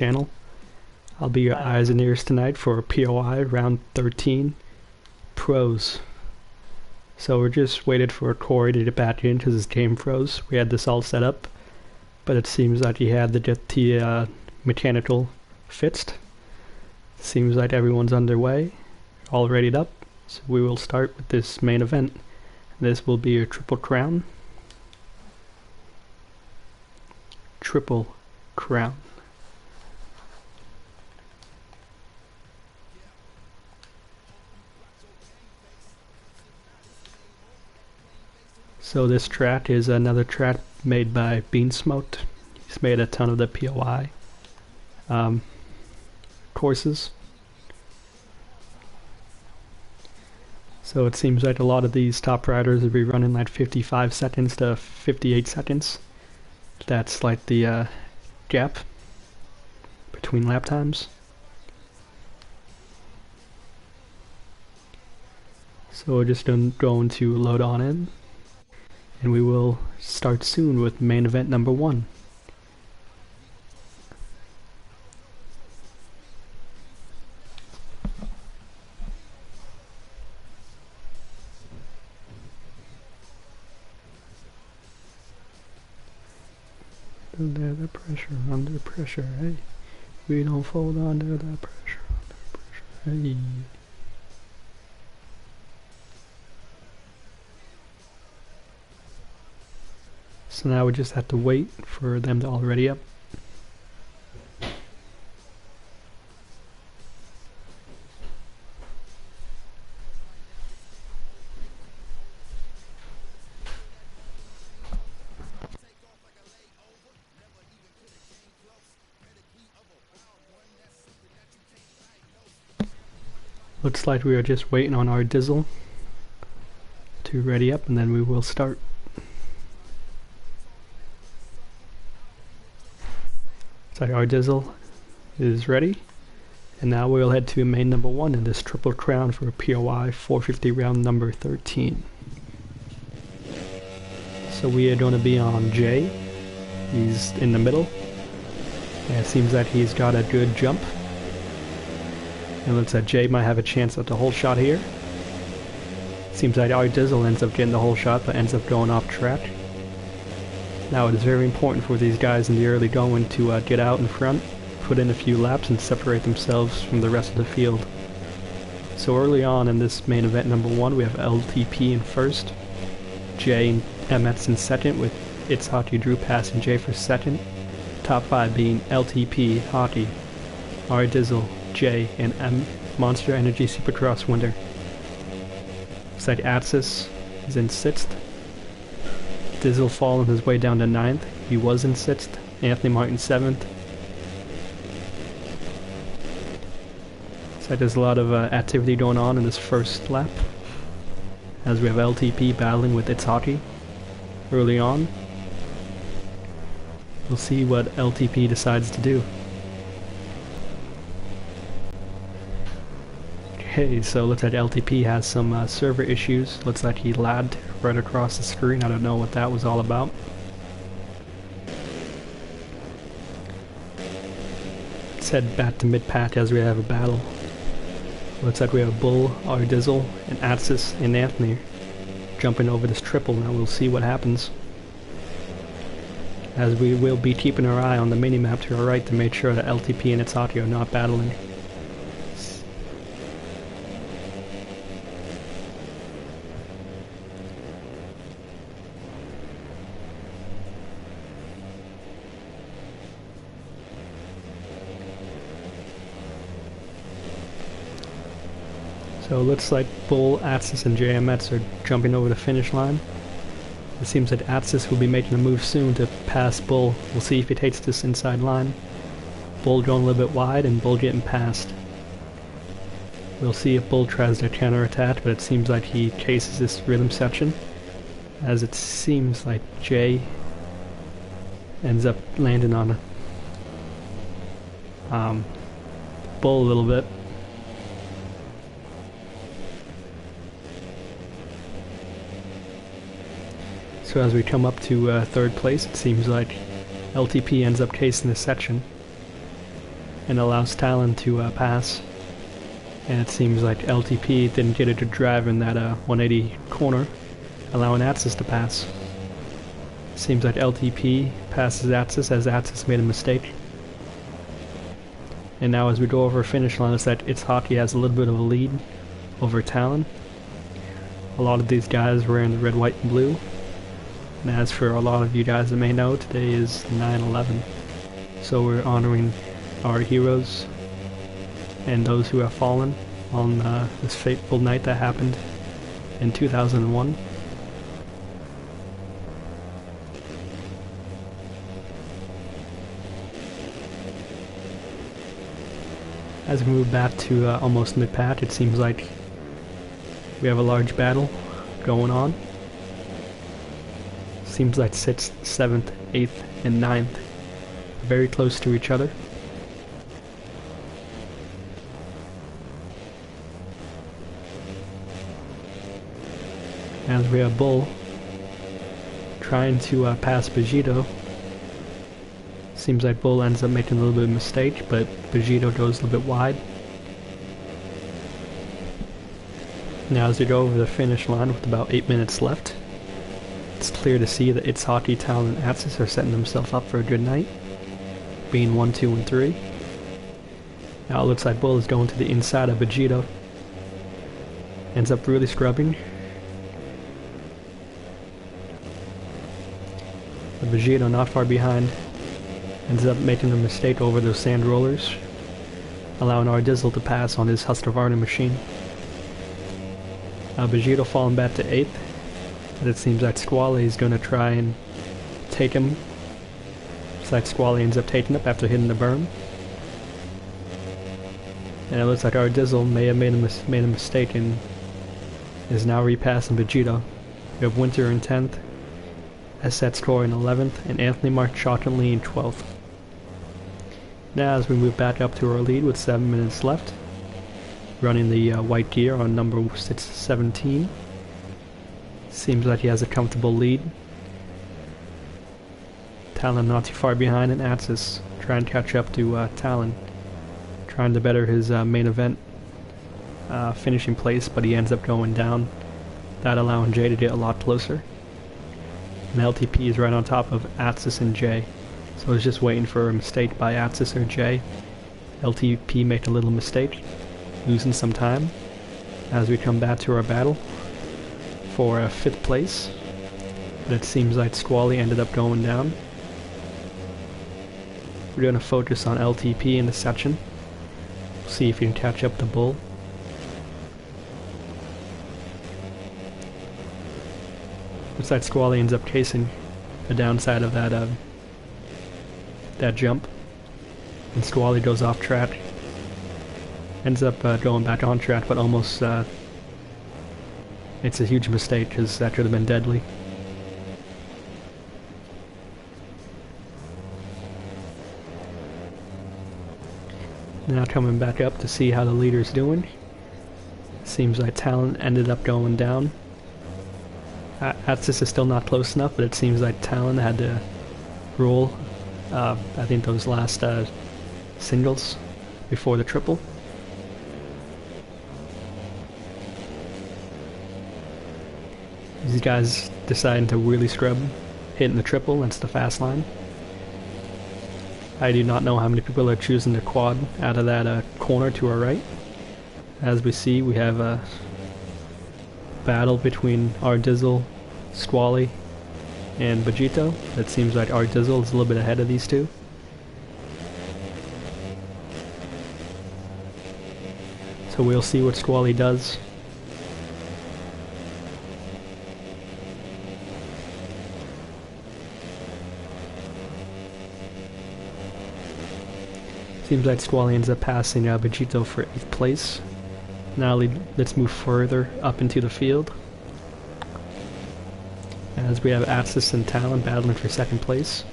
Channel. I'll be your eyes and ears tonight for POI round 13 pros. So we're just waited for Corey to get back in because his game froze. We had this all set up, but it seems like he had to get the mechanical fixed. Seems like everyone's underway, all readied up. So we will start with this main event. This will be a triple crown. Triple crown. So this track is another track made by Beansmoked. He's made a ton of the POI courses. So it seems like a lot of these top riders will be running like 55 seconds to 58 seconds. That's like the gap between lap times. So we're just going to load on in, and we will start soon with main event number 1. Under pressure, hey. We don't fold under the pressure, hey. So now we just have to wait for them to all ready up. Looks like we are just waiting on our Dizzle to ready up, and then we will start. So our Dizzle is ready, and now we'll head to main number 1 in this triple crown for POI 450 round number 13. So we are going to be on Jay. He's in the middle, and it seems that he's got a good jump. And looks like Jay might have a chance at the whole shot here. Seems like our Dizzle ends up getting the whole shot, but ends up going off track. Now it is very important for these guys in the early going to get out in front, put in a few laps, and separate themselves from the rest of the field. So early on in this main event number 1, we have LTP in first, Jay and Emmets in second, with It's Hockey Drew passing Jay for second. Top 5 being LTP, Hockey, our Dizzle, Jay, and M, Monster Energy Supercross winner. Looks like Atsis is in 6th. Dizzle falling his way down to 9th. He was in 6th. Anthony Martin 7th. Looks like there's a lot of activity going on in this first lap, as we have LTP battling with It's Hockey early on. We'll see what LTP decides to do. Okay, so looks like LTP has some server issues. Looks like he lagged right across the screen. I don't know what that was all about. Let's head back to mid-pack as we have a battle. Looks like we have Bull, our Dizzle, and Atsis and Anthony jumping over this triple. Now we'll see what happens, as we will be keeping our eye on the mini-map to our right to make sure that LTP and It's Hockey are not battling. So it looks like Bull, Atsis, and JMX are jumping over the finish line. It seems that Atsis will be making a move soon to pass Bull. We'll see if he takes this inside line. Bull going a little bit wide, and Bull getting past. We'll see if Bull tries to counterattack, but it seems like he chases this rhythm section, as it seems like Jay ends up landing on Bull a little bit. So as we come up to third place, it seems like LTP ends up casing this section. and allows Talon to pass. And it seems like LTP didn't get a good drive in that 180 corner, allowing Atsis to pass. Seems like LTP passes Atsis as Atsis made a mistake. And now as we go over finish line, it's that It's Hockey has a little bit of a lead over Talon. A lot of these guys were in the red, white, and blue. And as for a lot of you guys that may know, today is 9/11. So we're honoring our heroes and those who have fallen on this fateful night that happened in 2001. As we move back to almost mid-pack, it seems like we have a large battle going on. Seems like 6th, 7th, 8th, and 9th very close to each other. As we have Bull trying to pass Vegito. Seems like Bull ends up making a little bit of a mistake, but Vegito goes a little bit wide. Now as we go over the finish line with about 8 minutes left, it's clear to see that It's Hockey, Talon, and Atsis are setting themselves up for a good night, being 1, 2, and 3. Now it looks like Bull is going to the inside of Vegito. Ends up really scrubbing. But Vegito not far behind. Ends up making a mistake over those sand rollers, allowing RD to pass on his Husqvarna machine. Vegito falling back to 8th, but it seems like Squally is going to try and take him. Looks like Squally ends up taking up after hitting the berm. And it looks like RD may have made a mistake and is now repassing Vegito. We have Winter in 10th, Asset Score in 11th, and Anthony Mark shockingly in 12th. Now as we move back up to our lead with 7 minutes left, running the white gear on number 617. Seems like he has a comfortable lead. Talon not too far behind, and Atsis trying to catch up to Talon, trying to better his main event finishing place, but he ends up going down, that allowing Jay to get a lot closer. And LTP is right on top of Atsis and Jay, so I was just waiting for a mistake by Atsis or Jay. LTP made a little mistake, losing some time as we come back to our battle for 5th place. But it seems like Squally ended up going down. We're going to focus on LTP in this section. See if you can catch up to Bull. Looks like Squally ends up casing the downside of that that jump, and Squally goes off track. Ends up going back on track, but almost it's a huge mistake because that could have been deadly. Now coming back up to see how the leader's doing. Seems like Talon ended up going down. Atsis is still not close enough, but it seems like Talon had to roll I think those last singles before the triple. These guys deciding to really scrub, hitting the triple. That's the fast line. I do not know how many people are choosing the quad out of that corner to our right. As we see, we have a battle between RD, Squally, and Vegito. It seems like RD is a little bit ahead of these two. So we'll see what Squally does. Seems like Squally ends up passing Vegito for 8th place. Now let's move further up into the field, as we have Atsis and Talon battling for 2nd place.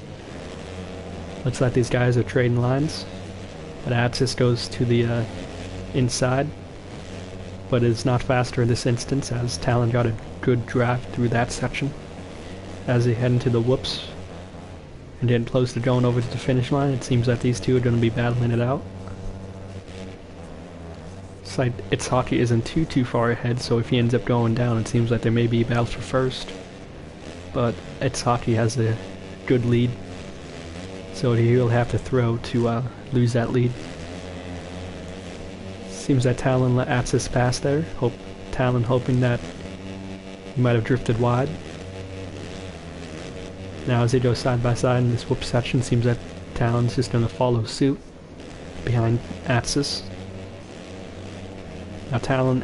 Looks like these guys are trading lines, but Atsis goes to the inside, but is not faster in this instance as Talon got a good drive through that section. As they head into the whoops and getting close to going over to the finish line, it seems like these two are going to be battling it out. It's like It's Hockey isn't too far ahead, so if he ends up going down, it seems like there may be battles for first. But It's Hockey has a good lead, so he'll have to throw to lose that lead. Seems that Talon let Atsis pass there. Talon hoping that he might have drifted wide. Now as they go side by side in this whoop section, seems that Talon's just going to follow suit behind Atsis. Now Talon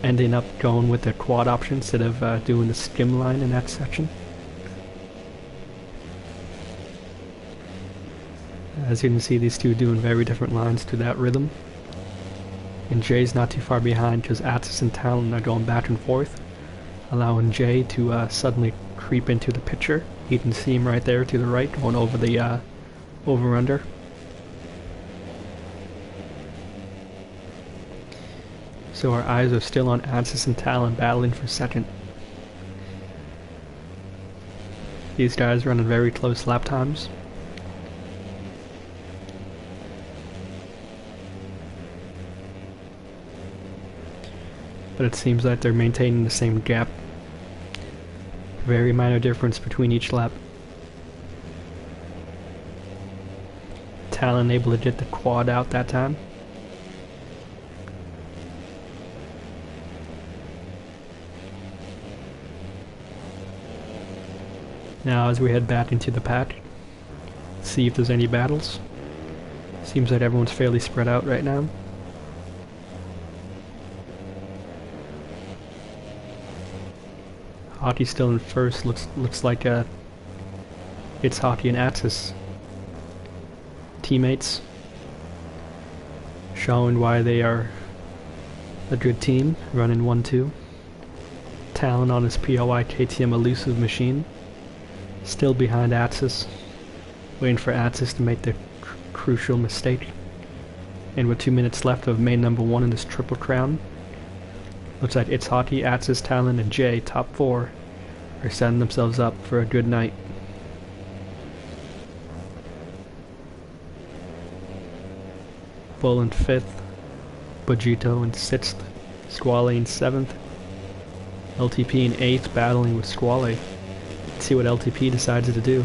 ending up going with the quad option instead of doing the skim line in that section. As you can see, these two doing very different lines to that rhythm. And Jay's not too far behind because Atsis and Talon are going back and forth, allowing Jay to suddenly creep into the picture. You can see him right there to the right, going over the over-under. So our eyes are still on Atsis and Talon battling for second. These guys running very close lap times. But it seems like they're maintaining the same gap. Very minor difference between each lap. Talon able to get the quad out that time. Now as we head back into the pack, see if there's any battles. Seems like everyone's fairly spread out right now. Hockey still in first. Looks like It's Hockey and Atsis teammates, showing why they are a good team, running 1-2. Talon on his POI KTM elusive machine, still behind Atsis, waiting for Atsis to make the crucial mistake. And with 2 minutes left of main number 1 in this Triple Crown, looks like It's Hockey, Atsis, Talon, and Jay, top 4, are setting themselves up for a good night. Bull in 5th, Bajito in 6th, Squally in 7th, LTP in 8th, battling with Squally. Let's see what LTP decides to do.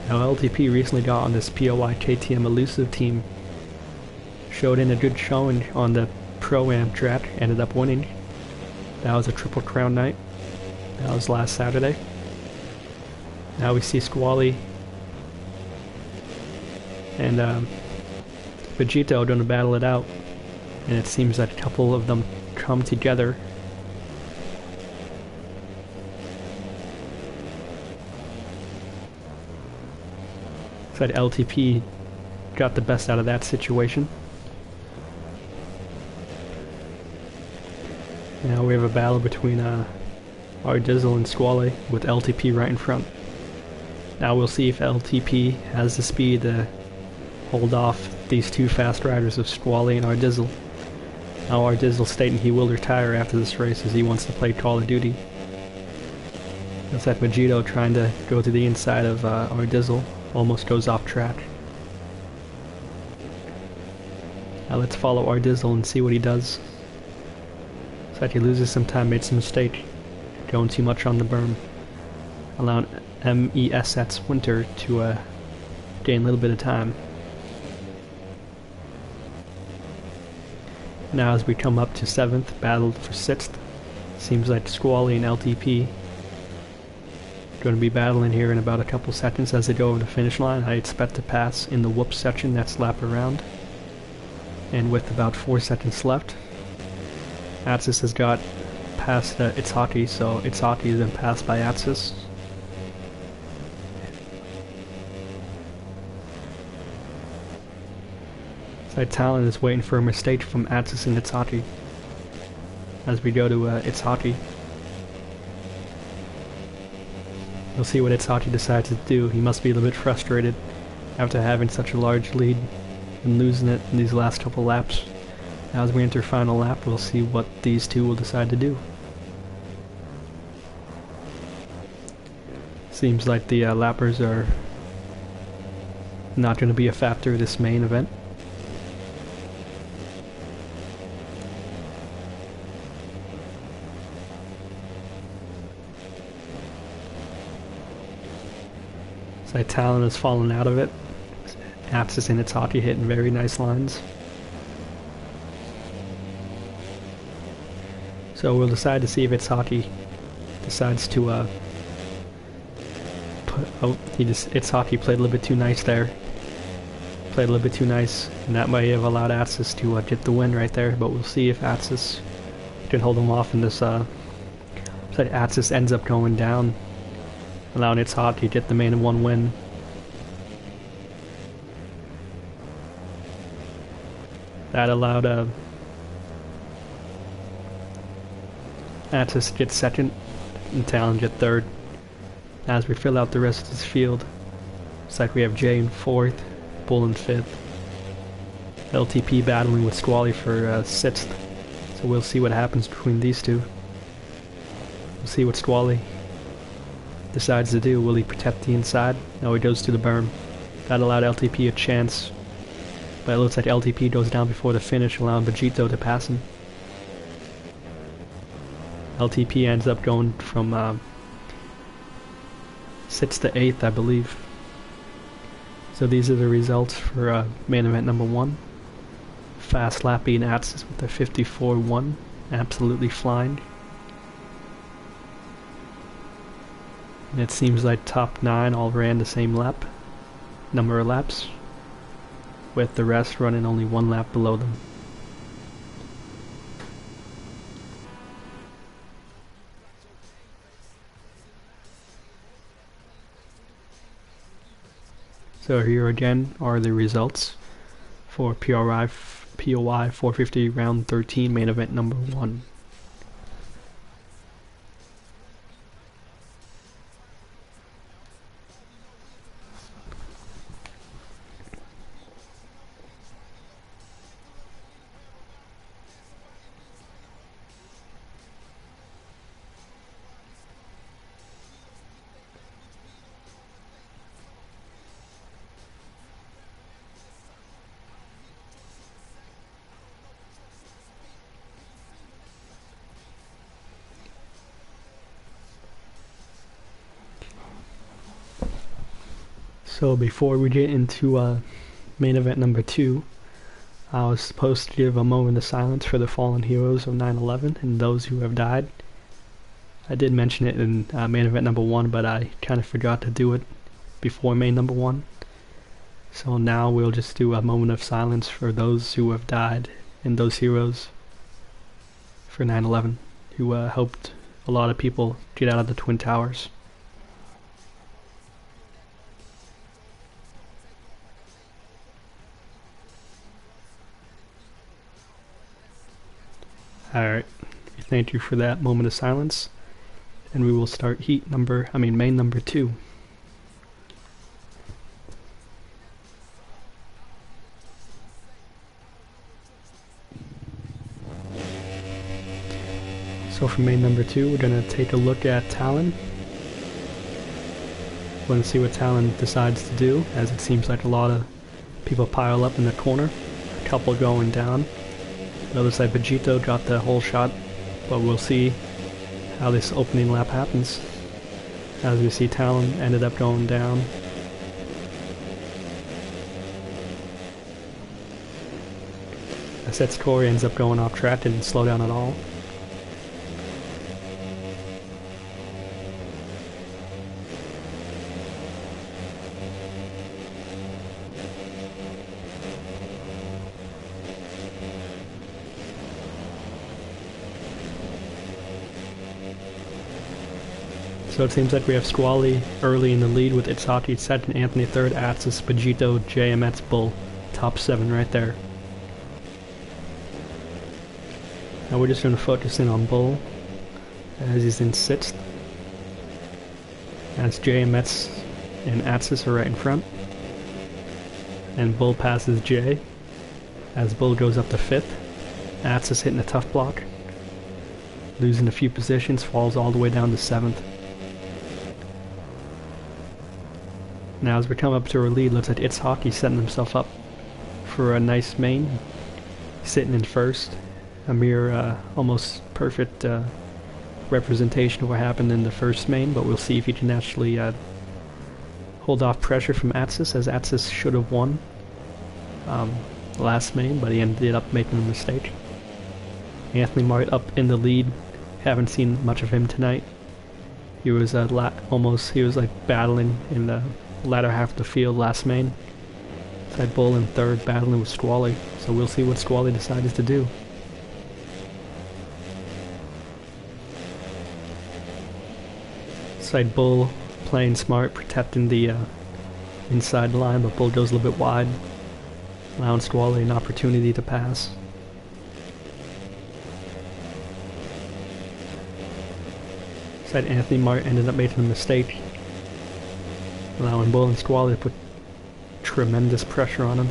Now LTP recently got on this POI KTM elusive team, showed in a good showing on the Pro-Am track, ended up winning. That was a Triple Crown night. That was last Saturday. Now we see Squally and Vegito going to battle it out. And it seems that a couple of them come together. Said LTP got the best out of that situation. Now we have a battle between RD and Squally with LTP right in front. Now we'll see if LTP has the speed to hold off these two fast riders of Squally and RD. Now RD stating he will retire after this race as he wants to play Call of Duty. Looks like Vegito trying to go to the inside of RD, almost goes off track. Now let's follow RD and see what he does. Looks like he loses some time, made some mistake, going too much on the berm, allowing MES's Winter to gain a little bit of time. Now as we come up to 7th, battled for 6th, seems like Squally and LTP going to be battling here in about a couple seconds as they go over the finish line. I expect to pass in the whoop section that's lap around, and with about 4 seconds left, Atsis has got past It's Hockey, so It's Hockey has been passed by Atsis. Side Talon is waiting for a mistake from Atsis and It's Hockey as we go to It's Hockey. We'll see what It's Hockey decides to do. He must be a little bit frustrated after having such a large lead and losing it in these last couple laps. Now as we enter final lap, we'll see what these two will decide to do. Seems like the lappers are not going to be a factor in this main event. So Talon has fallen out of it. Axis and its hockey hitting very nice lines. So we'll decide to see if its hockey decides to its hockey played a little bit too nice there. Played a little bit too nice, and that might have allowed Axis to get the win right there, but we'll see if Axis can hold him off in this so Axis ends up going down, allowing its hockey to get the main and one win. That allowed Axis to get second and Talon get third. As we fill out the rest of this field, looks like we have Jay in fourth, Bull in fifth, LTP battling with Squally for sixth. So we'll see what happens between these two. We'll see what Squally decides to do. Will he protect the inside? No, he goes to the berm. That allowed LTP a chance, but it looks like LTP goes down before the finish, allowing Vegito to pass him. LTP ends up going from 6th to 8th, I believe. So these are the results for main event number 1. Fast lap being Axis with a 54-1, absolutely flying. And it seems like top 9 all ran the same lap, number of laps, with the rest running only 1 lap below them. So here again are the results for POI 450 round 13 main event number 1. So before we get into main event number 2, I was supposed to give a moment of silence for the fallen heroes of 9/11 and those who have died. I did mention it in main event number 1, but I kind of forgot to do it before main number 1. So now we'll just do a moment of silence for those who have died and those heroes for 9/11 who helped a lot of people get out of the Twin Towers. Alright, thank you for that moment of silence, and we will start main number 2. So for main number 2, we're going to take a look at Talon. We're going to see what Talon decides to do, as it seems like a lot of people pile up in the corner, a couple going down. The other side, Vegito got the whole shot, but we'll see how this opening lap happens. As we see, Talon ended up going down. Aset's Corey ends up going off track, didn't slow down at all. So it seems like we have Squally early in the lead with Itzhaki second, Anthony third, Axis, Vegito, JMX, Bull, top 7 right there. Now we're just going to focus in on Bull as he's in 6th. As JMX and Axis are right in front. And Bull passes J as Bull goes up to 5th. Axis hitting a tough block. Losing a few positions, falls all the way down to 7th. Now as we come up to our lead, looks like Itzhaki setting himself up for a nice main. Sitting in 1st. A mere almost perfect representation of what happened in the first main, but we'll see if he can actually hold off pressure from Atsis, as Atsis should have won last main, but he ended up making a mistake. Anthony Mart up in the lead. Haven't seen much of him tonight. He was he was like battling in the latter half of the field last main. Side Bull in third, battling with Squally. So we'll see what Squally decides to do. Side Bull playing smart, protecting the inside line, but Bull goes a little bit wide, allowing Squally an opportunity to pass. Side Anthony Mart ended up making a mistake, allowing Bull and Squally to put tremendous pressure on him.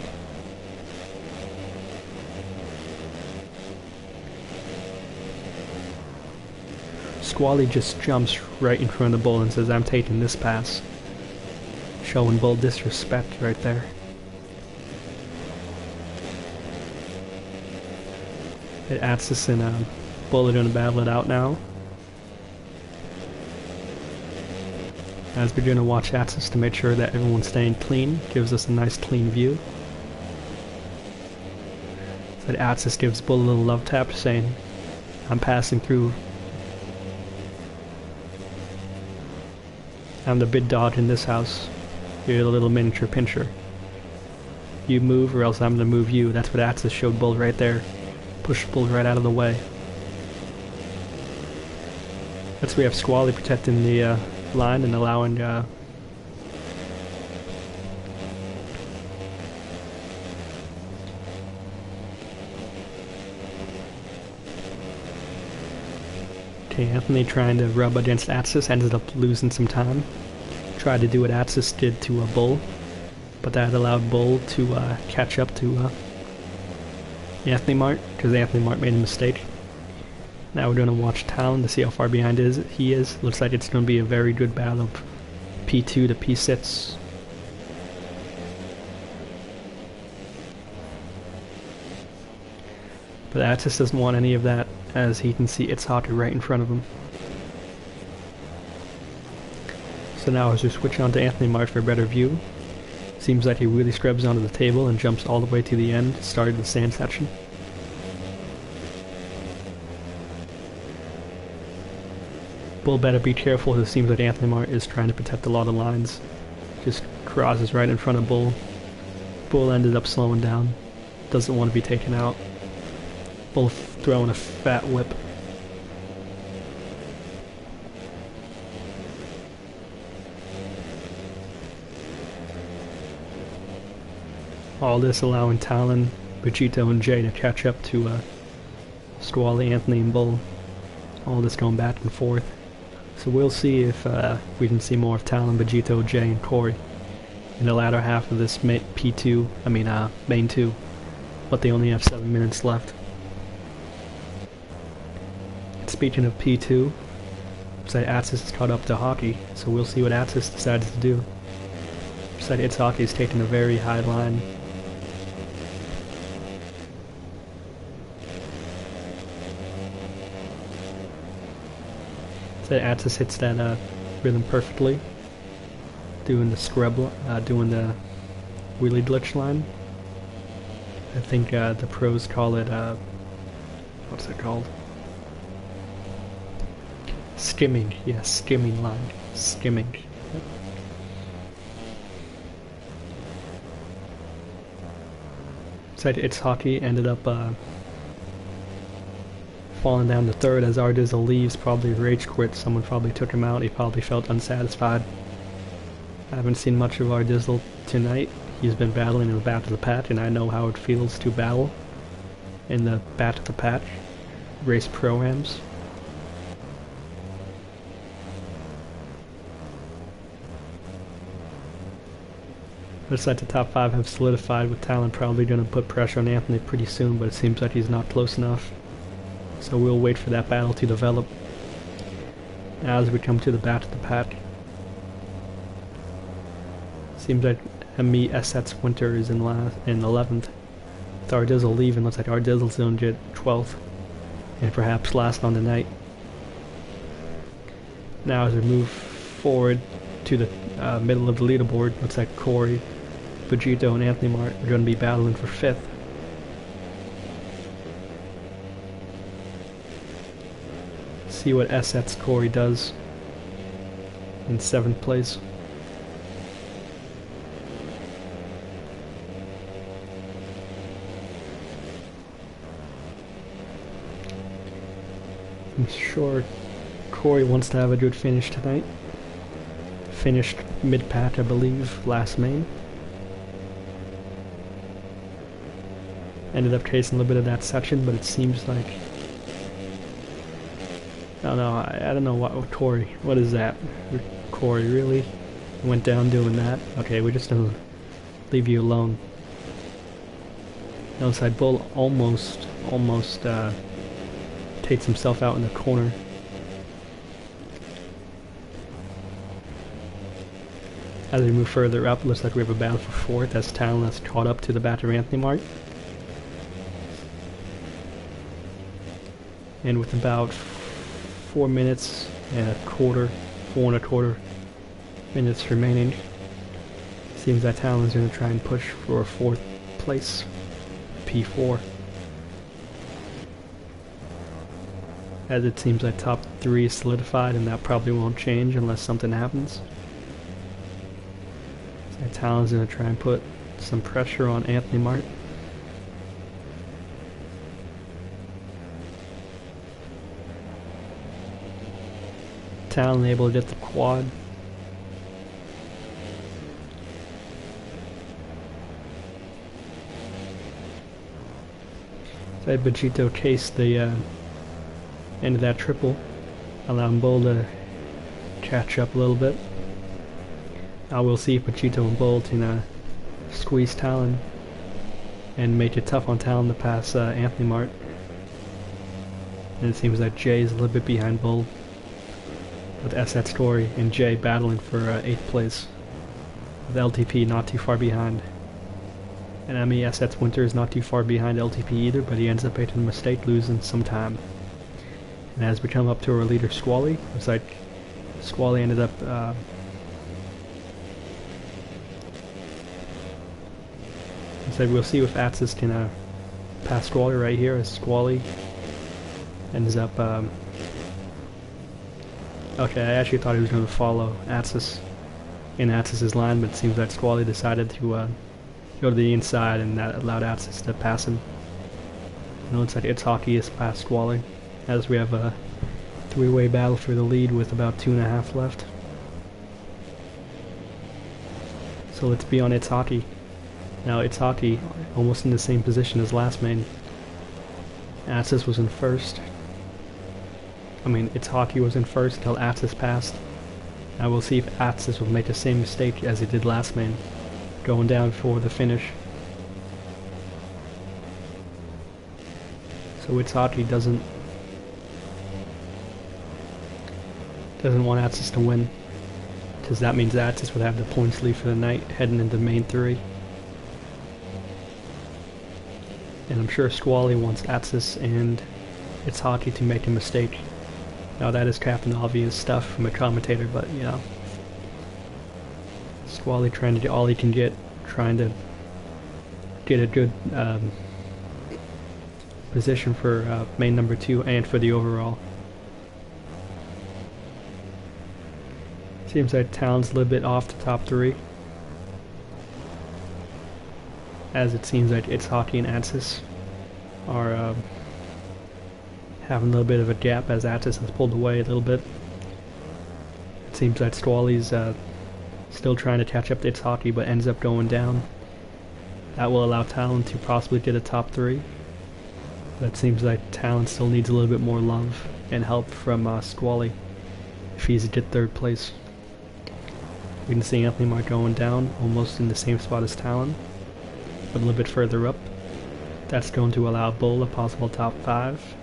Squally just jumps right in front of Bull and says, "I'm taking this pass." Showing Bull disrespect right there. Atsis and Bull are going to battle it out now. As we're going to watch Atsis to make sure that everyone's staying clean, gives us a nice clean view. So Atsis gives Bull a little love tap saying, "I'm passing through. I'm the big dog in this house. You're the little miniature pincher. You move or else I'm gonna move you." That's what Atsis showed Bull right there. Pushed Bull right out of the way. Next we have Squally protecting the line and allowing Anthony trying to rub against Atsis, ended up losing some time. Tried to do what Atsis did to Bull, but that allowed Bull to catch up to Anthony Mart, because Anthony Mart made a mistake. Now we're going to watch Talon to see how far behind he is. Looks like it's going to be a very good battle of P2 to P6. But Atsis doesn't want any of that, as he can see It's Hockey right in front of him. So now as we switch on to Anthony Mart for a better view, seems like he really scrubs onto the table and jumps all the way to the end, started the sand section. Bull better be careful, it seems like Anthony Mart is trying to protect a lot of lines. Just crosses right in front of Bull. Bull ended up slowing down, doesn't want to be taken out. Bull throwing a fat whip. All this allowing Talon, Vegito, and Jay to catch up to Squally, Anthony, and Bull. All this going back and forth. So we'll see if we can see more of Talon, Vegito, Jay, and Corey in the latter half of this main 2, but they only have 7 minutes left. Speaking of P2, say Atsis is caught up to Hockey, so we'll see what Atsis decides to do. Said It's Hockey is taking a very high line. Said Atsis hits that rhythm perfectly, doing the scrub, doing the wheelie glitch line. I think the pros call it what's it called? Skimming, yes, skimming line. Skimming. Yep. Said It's Hockey ended up falling down to third as RD leaves, probably rage quit. Someone probably took him out, he probably felt unsatisfied. I haven't seen much of RD tonight. He's been battling in the back of the patch, and I know how it feels to battle in the back of the patch. Race pro-ams. Looks like the top 5 have solidified, with Talon probably going to put pressure on Anthony pretty soon, but it seems like he's not close enough. So we'll wait for that battle to develop. Now as we come to the back of the pack, seems like ME Esset's Winter is in 11th. With Ardizzle leaving, looks like Ardizzle's going to get 12th, and perhaps last on the night. Now as we move forward, to the middle of the leaderboard. Looks like Corey, Vegito, and Anthony Mart are going to be battling for 5th. See what SX Corey does in 7th place. I'm sure Corey wants to have a good finish tonight. Finished mid-pack, I believe, last main. Ended up chasing a little bit of that section, but it seems like... I don't know, I don't know what Corey, what is that? Corey really went down doing that? Okay, we're just gonna leave you alone. Outside Bull almost takes himself out in the corner. As we move further up, looks like we have a battle for 4th as Talon has caught up to the batter Anthony Mart. And with about 4 minutes and a quarter, 4.25 minutes remaining, seems that Talon's going to try and push for a 4th place, P4. As it seems like top 3 is solidified, and that probably won't change unless something happens. So Talon's going to try and put some pressure on Anthony Mart. Talon able to get the quad. So Vegito cased the end of that triple, allowing Bull to catch up a little bit. Now we'll see if Vegito and Bull can squeeze Talon and make it tough on Talon to pass Anthony Mart. And it seems that Jay is a little bit behind Bull, with SX Corey and Jay battling for 8th place, with LTP not too far behind. And I mean, SX Winter is not too far behind LTP either, but he ends up making a mistake, losing some time. And as we come up to our leader Squally, looks like Squally ended up so we'll see if Atsis can pass Squally right here, as Squally ends up okay, I actually thought he was going to follow Atsis in Atsis's line, but it seems that Squally decided to go to the inside, and that allowed Atsis to pass him. And it looks like It's Hockey is past Squally, as we have a 3-way battle for the lead with about 2.5 left. So let's be on It's Hockey. Now It's Hockey almost in the same position as last main. Atsis was in 1st. I mean, It's Hockey was in 1st until Atsis passed. Now we'll see if Atsis will make the same mistake as he did last main, going down for the finish. So It's Hockey doesn't want Atsis to win, because that means Atsis would have the points lead for the night heading into main 3. And I'm sure Squally wants Atsis and It's Hockey to make a mistake. Now that is Captain Obvious stuff from a commentator, but you know, Squally trying to get all he can get, trying to get a good position for main number 2 and for the overall. Seems like Talon's a little bit off the top 3, as it seems like It's Hockey and Atsis are having a little bit of a gap, as Atsis has pulled away a little bit. It seems that Squally's still trying to catch up to It's Hockey, but ends up going down. That will allow Talon to possibly get a top 3. But it seems like Talon still needs a little bit more love and help from Squally if he's to get 3rd place. We can see Anthony Mart going down, almost in the same spot as Talon, but a little bit further up. That's going to allow Bull a possible top 5.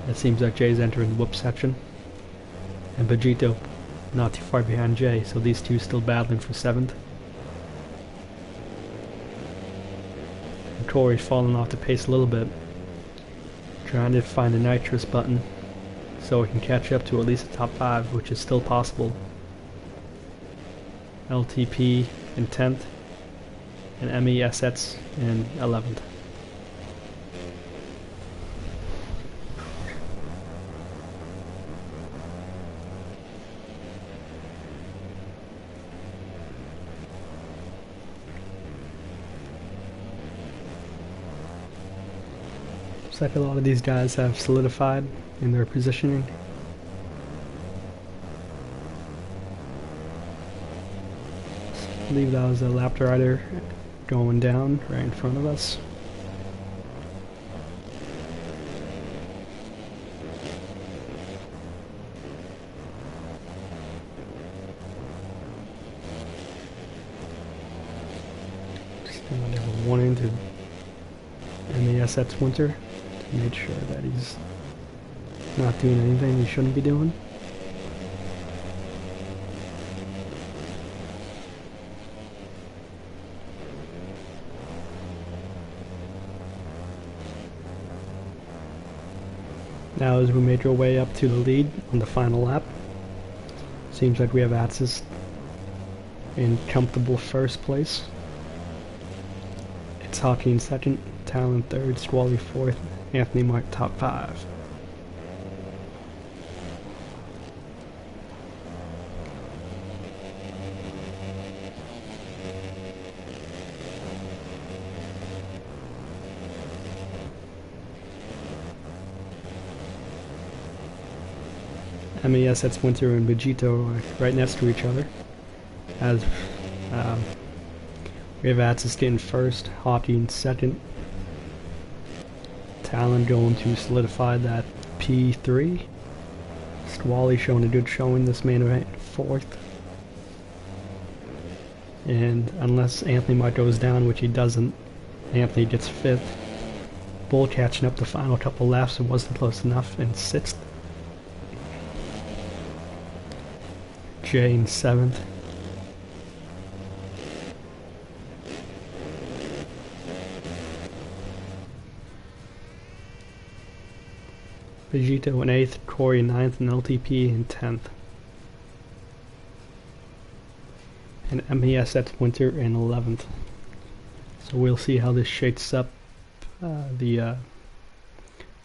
It seems like Jay's entering the whoop section, and Vegito not too far behind Jay, so these two still battling for 7th. And Corey's falling off the pace a little bit, trying to find the nitrous button so he can catch up to at least a top 5, which is still possible. LTP in 10th, and MESS in 11th. Looks like a lot of these guys have solidified in their positioning. I believe that was a lap rider going down right in front of us. Just gonna give a warning to MESS Winter to make sure that he's not doing anything he shouldn't be doing. Now as we make our way up to the lead on the final lap, seems like we have Atsis in comfortable first place. It's Hockey in second, Talon third, Squally fourth, Anthony Mark top 5. MESS Winter and Vegito are right next to each other, as we have Atsis getting first, Hockey in second, Talon going to solidify that P3, Squally showing a good showing this main event, fourth, and unless Anthony Mike goes down, which he doesn't, Anthony gets fifth. Bull catching up the final couple laps, it wasn't close enough, in sixth. Jay in seventh. Vegito in 8th, Corey in 9th, and LTP in 10th. And MESS Winter in 11th. So we'll see how this shakes up the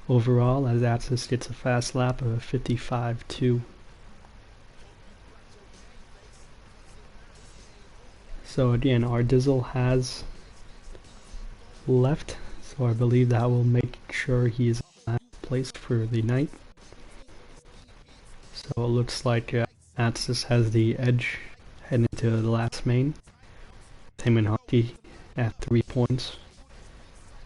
overall, as Atsis gets a fast lap of 55.2. So again, our Dizzle has left, so I believe that will make sure he is in last place for the night. So it looks like Atsis has the edge heading into the last main. Him and Hockey at 3 points.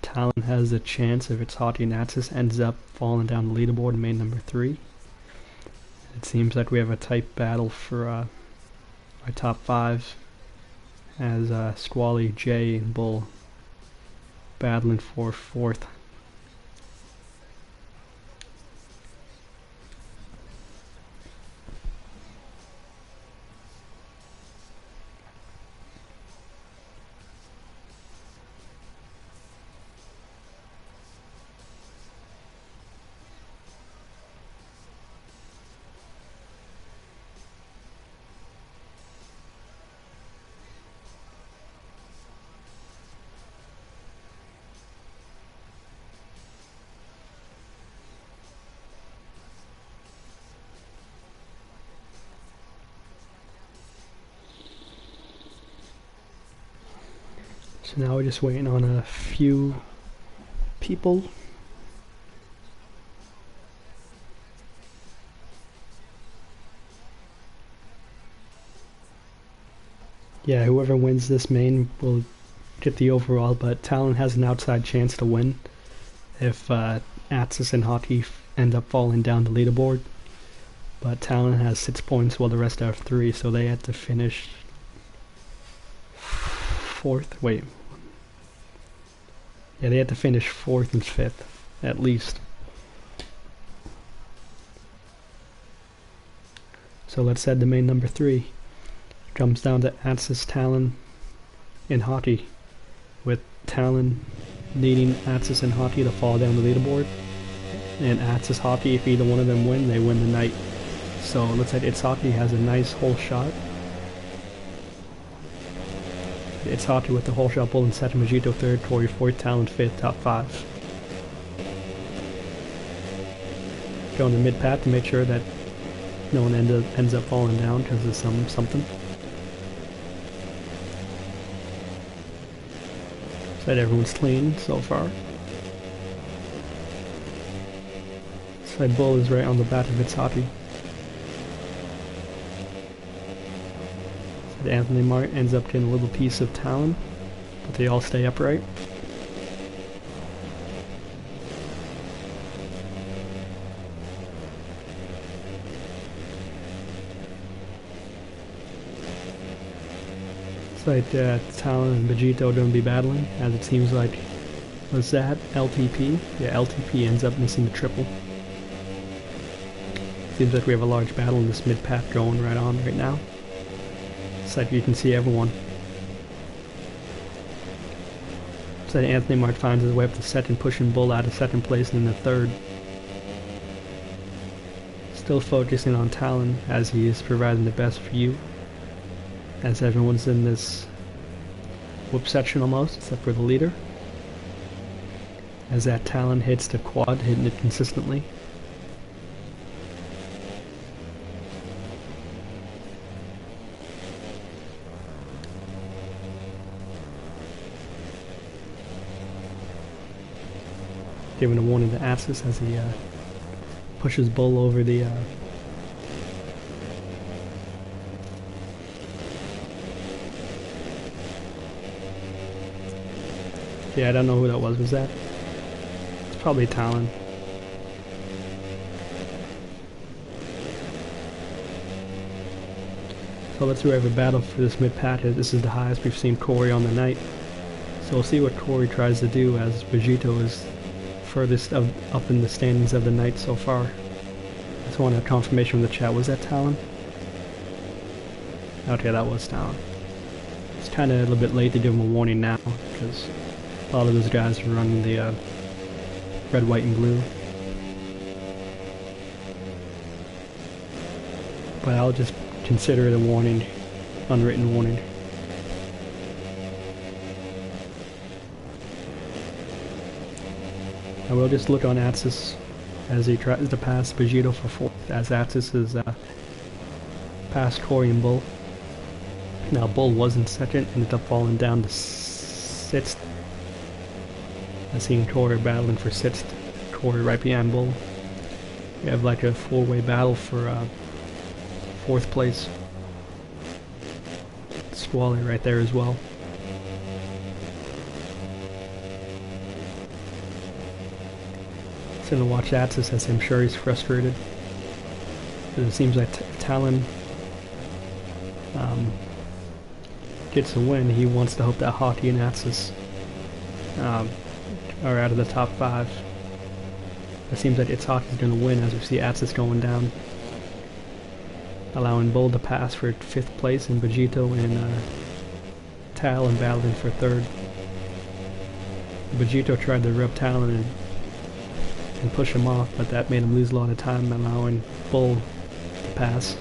Talon has a chance if it's Hockey and Atsis ends up falling down the leaderboard in main number 3. It seems like we have a tight battle for our top 5. As Squally, Jay, and Bull battling for 4th. So now we're just waiting on a few people. Yeah, whoever wins this main will get the overall, but Talon has an outside chance to win if Atsis and Hockey end up falling down the leaderboard. But Talon has 6 points while the rest have 3, so they had to finish 4th. Wait. Yeah, they had to finish 4th and 5th, at least. So let's head to main number 3. Comes down to Atsis, Talon, and Hockey, with Talon needing Atsis and Hockey to fall down the leaderboard, and Atsis, Hockey, if either one of them win, they win the night. So it looks like It's Hockey has a nice hole shot It's Hockey with the whole shot, Bull in second, Vegito third, Corey fourth, Talon fifth, top five. Go in the mid path to make sure that no one ends up falling down because of something. So that everyone's clean so far. Side Bull is right on the back of its Hockey. So Anthony Mart ends up getting a little piece of Talon, but they all stay upright. Like Talon and Vegito are going to be battling, as it seems like, was that LTP? Yeah, LTP ends up missing the triple. Seems like we have a large battle in this mid path going right on right now. It's like you can see everyone. So Anthony Mart finds his way up to second, pushing Bull out of second place and in the third. Still focusing on Talon as he is providing the best view. As everyone's in this whoop section almost, except for the leader. As that Talon hits the quad, hitting it consistently. Giving a warning to Axis as he pushes Bull over the yeah, I don't know who that was. Was that? It's probably Talon. So let's do have a battle for this mid path. This is the highest we've seen Corey on the night. So we'll see what Corey tries to do, as Vegito is furthest up in the standings of the night so far. I just want a confirmation from the chat. Was that Talon? Okay, that was Talon. It's kind of a little bit late to give him a warning now, because a lot of those guys are running the red, white, and blue. But I'll just consider it a warning, unwritten warning. I will just look on Atsis as he tries to pass Vegito for fourth, as Atsis is past Corey and Bull. Now Bull was in second, ended up falling down to sixth. I seen Corey battling for sixth. Corey right behind Bull. We have like a four-way battle for fourth place. Squally right there as well. Just gonna watch Atsis, as I'm sure he's frustrated. It seems like Talon gets a win. He wants to hope that Hockey and Atsis are out of the top 5. It seems like it's Hockey's going to win, as we see Atsis going down, allowing Bull to pass for 5th place, and Vegito and Talon battling for 3rd. Vegito tried to rub Talon and push him off, but that made him lose a lot of time, allowing Bull to pass.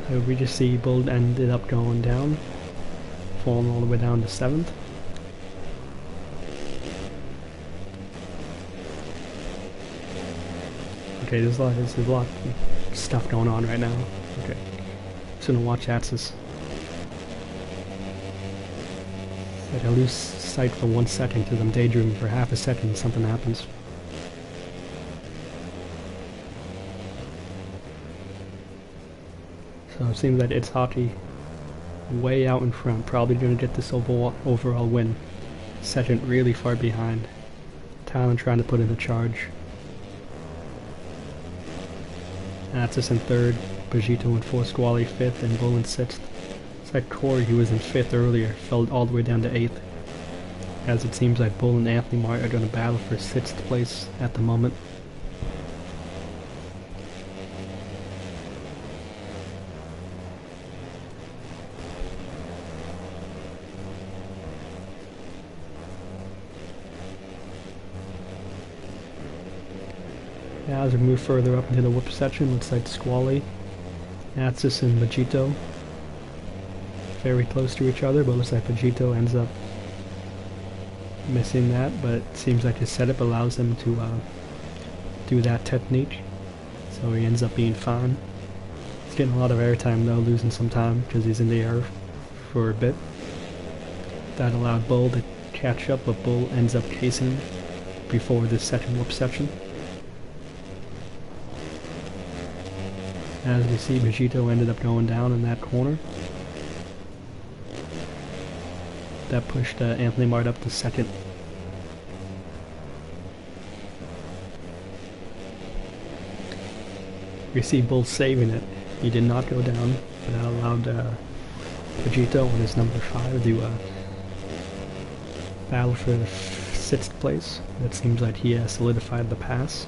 So we just see Bull ended up going down, falling all the way down to 7th. Okay, there's a lot of stuff going on right now. Okay, just gonna watch Atsis. Like I lose sight for 1 second because I'm daydreaming for half a second and something happens. So it seems that it's Hockey way out in front, probably going to get this overall win. Second really far behind. Talon trying to put in a charge. Atsis in 3rd, Vegito in 4th, Squally 5th, and Bull in 6th. It's like Corey, who was in 5th earlier, fell all the way down to 8th. As it seems like Bull and Anthony Mart are going to battle for 6th place at the moment. Now as we move further up into the whip section, looks like Squally, Atsis, and Vegito very close to each other, but looks like Vegito ends up missing that, but it seems like his setup allows him to do that technique, so he ends up being fine. He's getting a lot of airtime though, losing some time because he's in the air for a bit. That allowed Bull to catch up, but Bull ends up casing before this second whip section. As we see, Vegito ended up going down in that corner. That pushed Anthony Mart up to second. We see Bull saving it. He did not go down, but that allowed Vegito on his number 5 to battle for the 6th place. It seems like he has solidified the pass.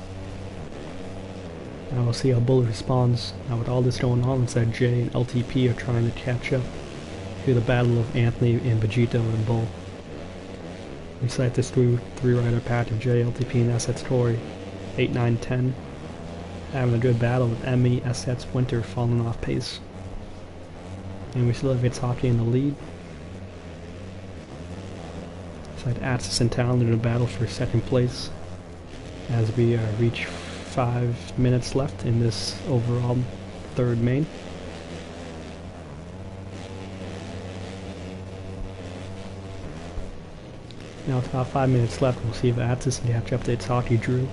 Now we'll see how Bull responds. Now with all this going on, it's that Jay and LTP are trying to catch up to the battle of Anthony and Vegito and Bull. We cite this three-rider pack of Jay, LTP, and SS Tory, 8, 9, 10. Having a good battle with Emmy, SS, Winter falling off pace. And we still have It's Hockey in the lead. Side Atsis and Talon in a battle for 2nd place as we reach 5 minutes left in this overall 3rd main. Now with about 5 minutes left, we'll see if Atsis can catch up to It's Hockey Drew.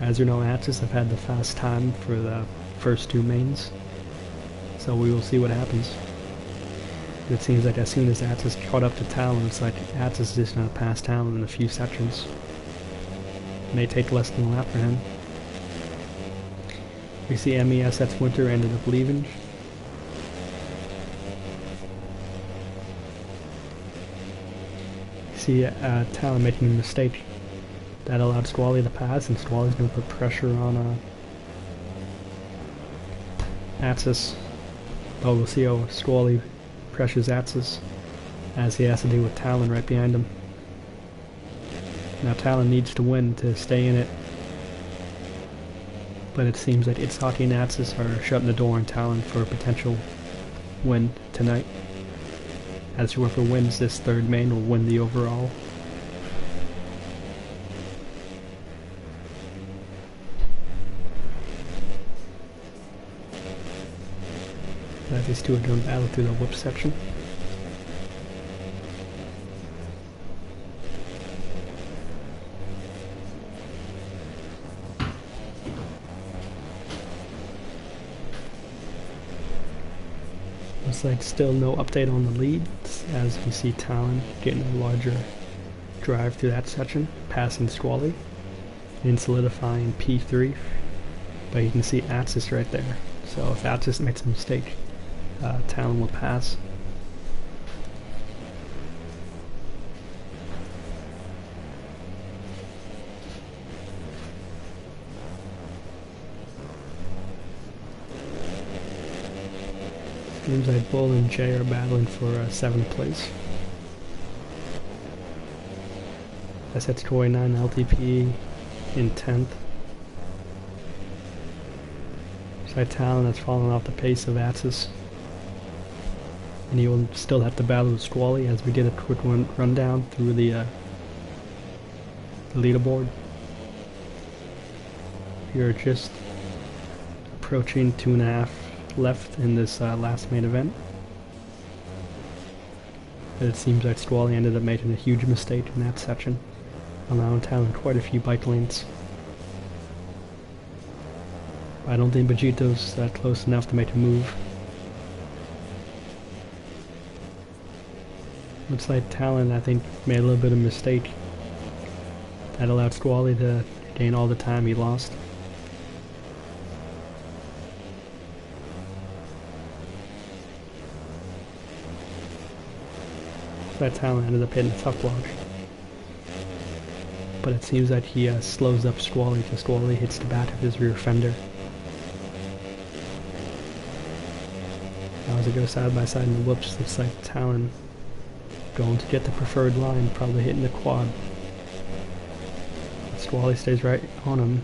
As you know, Atsis have had the fast time for the first 2 mains, so we will see what happens. It seems like as soon as Atsis caught up to Talon, it's like Atsis is just going to pass Talon in a few sections. It may take less than a lap for him. We see MES, that's Winter, ended up leaving. We see Talon making a mistake. That allowed Squally to pass, and Squally's going to put pressure on Atsis. But we'll see how Squally pressures Atsis, as he has to do with Talon right behind him. Now Talon needs to win to stay in it, but it seems like It's Hockey and Atsis are shutting the door on Talon for a potential win tonight, as whoever wins this 3rd main will win the overall. These two are going to battle through the whip section. Looks like still no update on the lead, as we see Talon getting a larger drive through that section, passing Squally and solidifying P3. But you can see Atsis right there, so if Atsis makes a mistake, Talon will pass. Seems like Bull and Jay are battling for 7th place. That's Toy 9 LTP in 10th. Side Talon has fallen off the pace of Atsis. And he will still have to battle with Squally, as we did a quick rundown through the leaderboard. We are just approaching 2.5 left in this last main event. But it seems like Squally ended up making a huge mistake in that section, allowing Talon quite a few bike lanes. I don't think Vegito's close enough to make a move. Looks like Talon, I think, made a little bit of a mistake. That allowed Squally to gain all the time he lost. That Talon ended up hitting the tuck block. But it seems that he slows up Squally, because Squally hits the back of his rear fender. Now as they go side by side in the whoops, looks like Talon going to get the preferred line, probably hitting the quad. Squally stays right on him.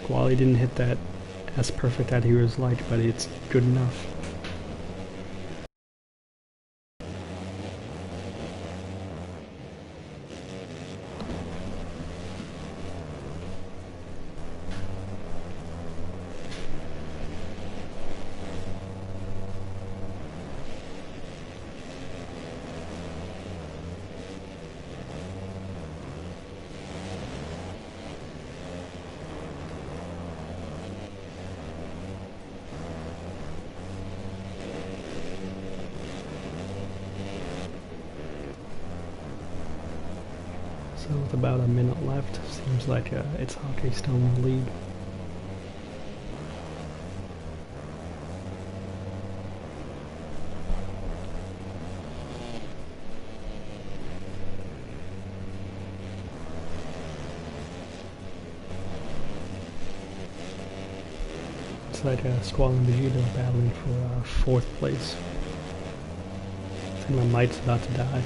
Squally didn't hit that as perfect as he was like, but it's good enough. So with about a minute left, seems like it's Hockey still in the lead. It's like Squall and Vegeta battling for 4th place. I think my might's about to die.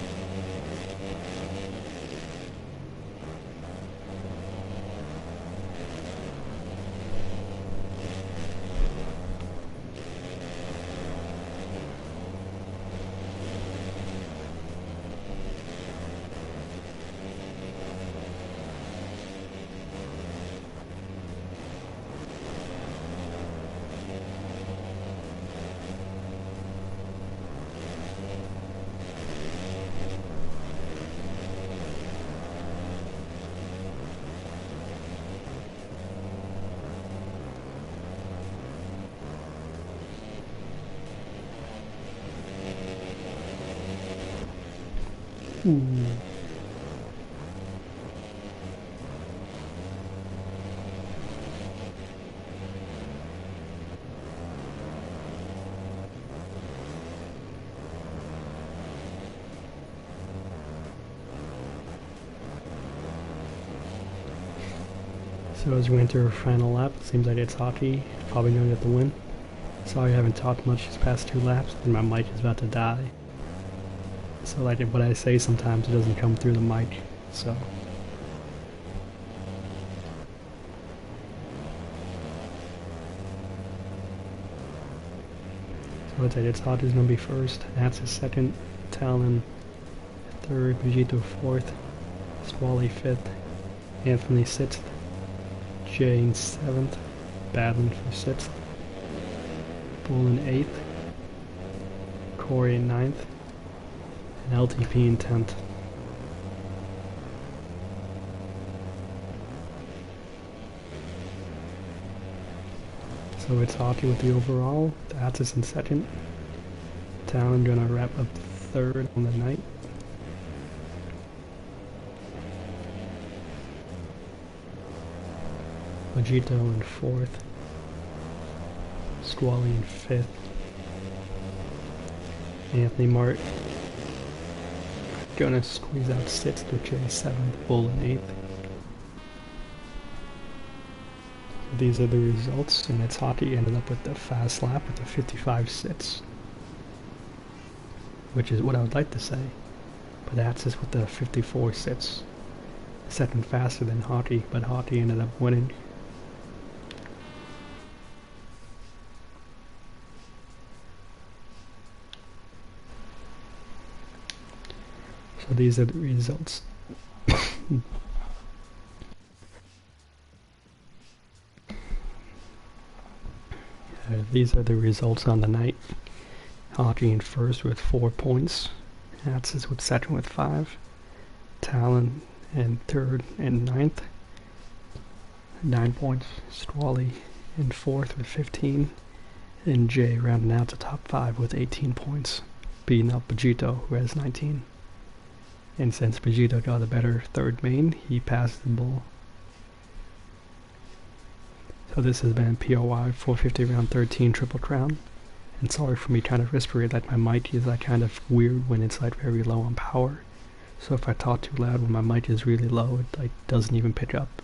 Ooh. So as we enter final lap, it seems like it's Hockey, probably going to get the win. Sorry I haven't talked much these past 2 laps, and my mic is about to die. So like what I say sometimes it doesn't come through the mic, so. So let's say it's Hockey's gonna be first, Nats is second, Talon third, Vegito fourth, Squally fifth, Anthony sixth, Jane seventh, Battling for sixth, Bull in eighth, Corey in ninth, and LTP in 10th. So it's Hockey with the overall, Atis in second, Talon gonna wrap up third on the night. Vegito in fourth, Squally in fifth, Anthony Mart gonna squeeze out sixth with Jay seventh, Bull in eighth. These are the results, and it's Hockey ended up with the fast lap with the 55.6, which is what I would like to say, but that's just with the 54.6, second faster than Hockey, but Hockey ended up winning. So these are the results. These are the results on the night. Hockey in first with 4 points. Atis with second with 5. Talon in third and ninth, 9 points. Squally in fourth with 15. And Jay rounding out the top 5 with 18 points, beating up Vegito, who has 19. And since Vegito got a better third main, he passed the Bull. So this has been POI 450 round 13 Triple Crown. And sorry for me trying to whisper it, like my mic is like kind of weird when it's like very low on power. So if I talk too loud when my mic is really low, it like doesn't even pick up.